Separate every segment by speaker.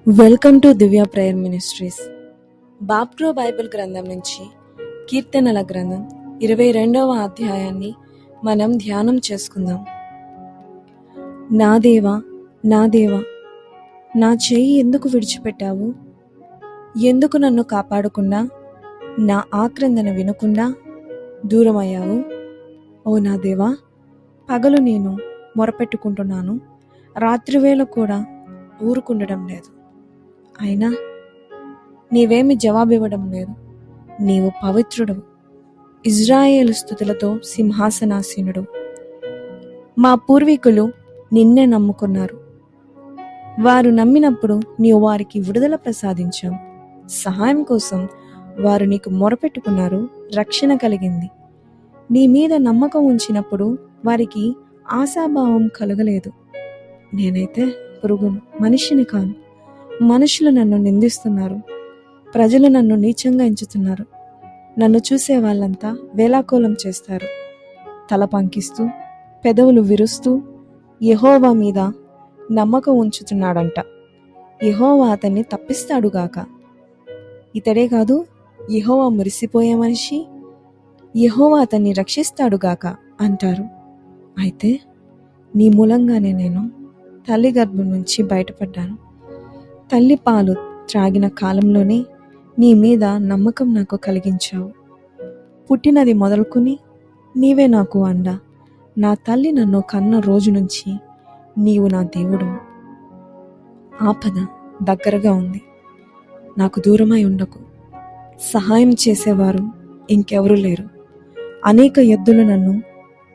Speaker 1: Welcome to Divya prayer ministries. బాప్ట్రో bible గ్రంథం నుంచి కీర్తనల గ్రంథం 22వ అధ్యాయాన్ని మనం ధ్యానం చేసుకుందాం. నా దేవా, నా దేవా, నా చెయ్యి ఎందుకు విడిచిపెట్టావు? ఎందుకు నన్ను కాపాడకుండా, నా ఆక్రందన వినకుండా దూరమయ్యావు? ఓ నా దేవా, పగలు నేను మొరపెట్టుకుంటున్నాను, రాత్రివేళ కూడా ఊరుకుండడం లేదు. అయినా నీవేమి జవాబివ్వడం లేదు. నీవు పవిత్రుడవు, ఇజ్రాయేలు స్తుతులతో సింహాసనాసీనుడు. మా పూర్వీకులు నిన్నే నమ్ముకున్నారు. వారు నమ్మినప్పుడు నీవు వారికి విడుదల ప్రసాదించావు. సహాయం కోసం వారు నీకు మొరపెట్టుకున్నారు, రక్షణ కలిగింది. నీ మీద నమ్మకం ఉంచినప్పుడు వారికి ఆశాభావం కలగలేదు. నేనైతే పురుగును, మనిషిని కాను. మనుషులు నన్ను నిందిస్తున్నారు, ప్రజలు నన్ను నీచంగా ఎంచుతున్నారు. నన్ను చూసే వాళ్ళంతా వేలాకోలం చేస్తారు. తల పంకిస్తూ, పెదవులు విరుస్తూ యెహోవా మీద నమ్మకం ఉంచుతున్నాడంట. యెహోవా అతన్ని తప్పిస్తాడుగాక. ఇతడే కాదు, యెహోవా మురిసిపోయే మనిషి, యెహోవా అతన్ని రక్షిస్తాడుగాక అంటారు. అయితే నీ మూలంగానే నేను తల్లి గర్భం నుంచి బయటపడ్డాను. తల్లి పాలు త్రాగిన కాలంలోనే నీ మీద నమ్మకం నాకు కలిగించావు. పుట్టినది మొదలుకొని నీవే నాకు అండ. నా తల్లి నన్ను కన్న రోజు నుంచి నీవు నా దేవుడు. ఆపద దగ్గరగా ఉంది, నాకు దూరమై ఉండకు. సహాయం చేసేవారు ఇంకెవరూ లేరు. అనేక ఎద్దులు నన్ను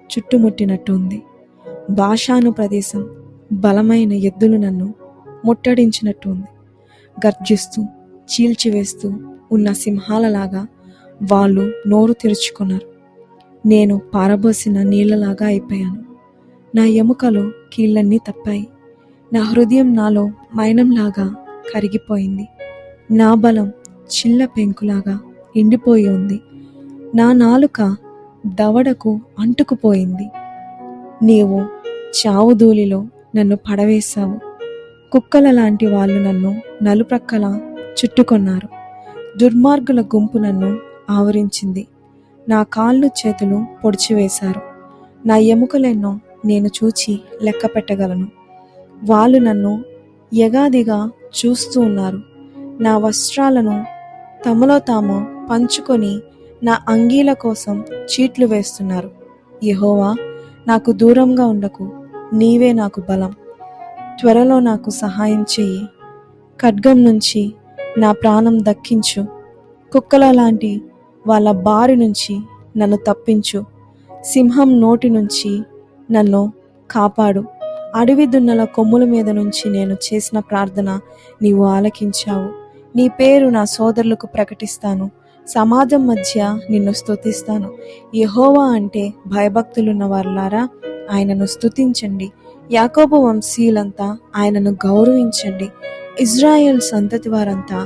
Speaker 1: చుట్టుముట్టినట్టు ఉంది. బాషాను ప్రదేశం బలమైన ఎద్దులు నన్ను ముట్టడించినట్టు ఉంది. గర్జిస్తూ చీల్చివేస్తూ ఉన్న సింహాలలాగా వాళ్ళు నోరు తెరుచుకున్నారు. నేను పారబోసిన నీళ్లలాగా అయిపోయాను. నా ఎముకలు కీళ్ళన్నీ తప్పాయి. నా హృదయం నాలో మైనంలాగా కరిగిపోయింది. నా బలం చిల్ల పెంకులాగా ఎండిపోయి ఉంది. నా నాలుక దవడకు అంటుకుపోయింది. నీవు చావుధూళిలో నన్ను పడవేశావు. కుక్కల లాంటి వాళ్ళు నన్ను నలుప్రక్కల చుట్టుకొన్నారు. దుర్మార్గుల గుంపు నన్ను ఆవరించింది. నా కాళ్ళు చేతులు పొడిచివేశారు. నా ఎముకలెన్నో నేను చూచి లెక్క పెట్టగలను. వాళ్ళు నన్ను యగాదిగా చూస్తూ ఉన్నారు. నా వస్త్రాలను తమలో తాము పంచుకొని నా అంగీల కోసం చీట్లు వేస్తున్నారు. యెహోవా, నాకు దూరంగా ఉండకు. నీవే నాకు బలం. త్వరలో నాకు సహాయం చెయ్యి. ఖడ్గం నుంచి నా ప్రాణం దక్కించు. కుక్కల లాంటి వాళ్ళ బారి నుంచి నన్ను తప్పించు. సింహం నోటి నుంచి నన్ను కాపాడు. అడవి దున్నల కొమ్ముల మీద నుంచి నేను చేసిన ప్రార్థన నీవు ఆలకించావు. నీ పేరు నా సోదరులకు ప్రకటిస్తాను. సమాజం మధ్య నిన్ను స్తుతిస్తాను. యెహోవా అంటే భయభక్తులున్న వారులారా, ఆయనను స్తుతించండి. యాకోబు వంశీయులంతా ఆయనను గౌరవించండి. ఇజ్రాయెల్ సంతతి వారంతా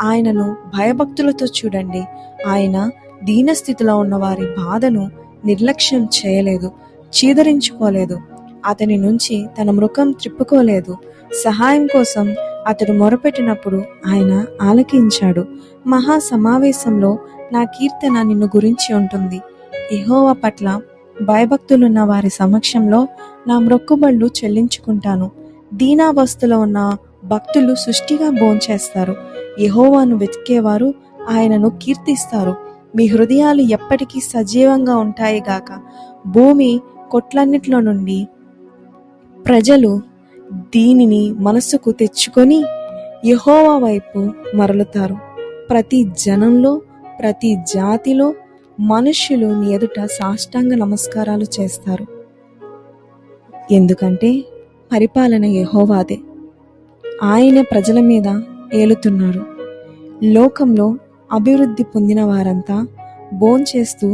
Speaker 1: ఆయనను భయభక్తులతో చూడండి. ఆయన దీనస్థితిలో ఉన్న వారి బాధను నిర్లక్ష్యం చేయలేదు, చీదరించుకోలేదు. అతని నుంచి తన ముఖం త్రిప్పుకోలేదు. సహాయం కోసం అతడు మొరపెట్టినప్పుడు ఆయన ఆలకించాడు. మహా సమావేశంలో నా కీర్తన నిన్ను గురించి ఉంటుంది. యెహోవా పట్ల భయభక్తులున్న వారి సమక్షంలో నా మ్రొక్కుబళ్ళు చెల్లించుకుంటాను. దీనావస్థలో ఉన్న భక్తులు సృష్టిగా భోంచేస్తారు. యెహోవాను వెతికేవారు ఆయనను కీర్తిస్తారు. మీ హృదయాలు ఎప్పటికీ సజీవంగా ఉంటాయి గాక. భూమి కొట్లన్నిట్లో నుండి ప్రజలు దీనిని మనసుకు తెచ్చుకొని యెహోవా వైపు మరలుతారు. ప్రతి జనంలో, ప్రతి జాతిలో మనుష్యులు నీ ఎదుట సాష్టాంగ నమస్కారాలు చేస్తారు. ఎందుకంటే పరిపాలన యెహోవాదే. ఆయన ప్రజల మీద ఏలుతున్నాడు. లోకంలో అభివృద్ధి పొందిన వారంతా భోంచేస్తూ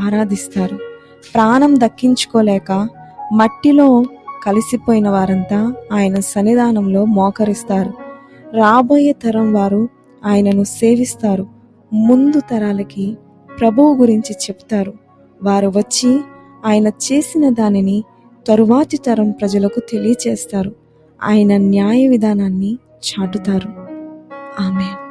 Speaker 1: ఆరాధిస్తారు. ప్రాణం దక్కించుకోలేక మట్టిలో కలిసిపోయిన వారంతా ఆయన సన్నిధానంలో మోకరిస్తారు. రాబోయే తరం వారు ఆయనను సేవిస్తారు. ముందు తరాలకి ప్రభువు గురించి చెప్తారు. వారు వచ్చి ఆయన చేసిన దానిని తరువాతి తరం ప్రజలకు తెలియచేస్తారు. ఆయన న్యాయ విధానాన్ని చాటుతారు. ఆమేన్.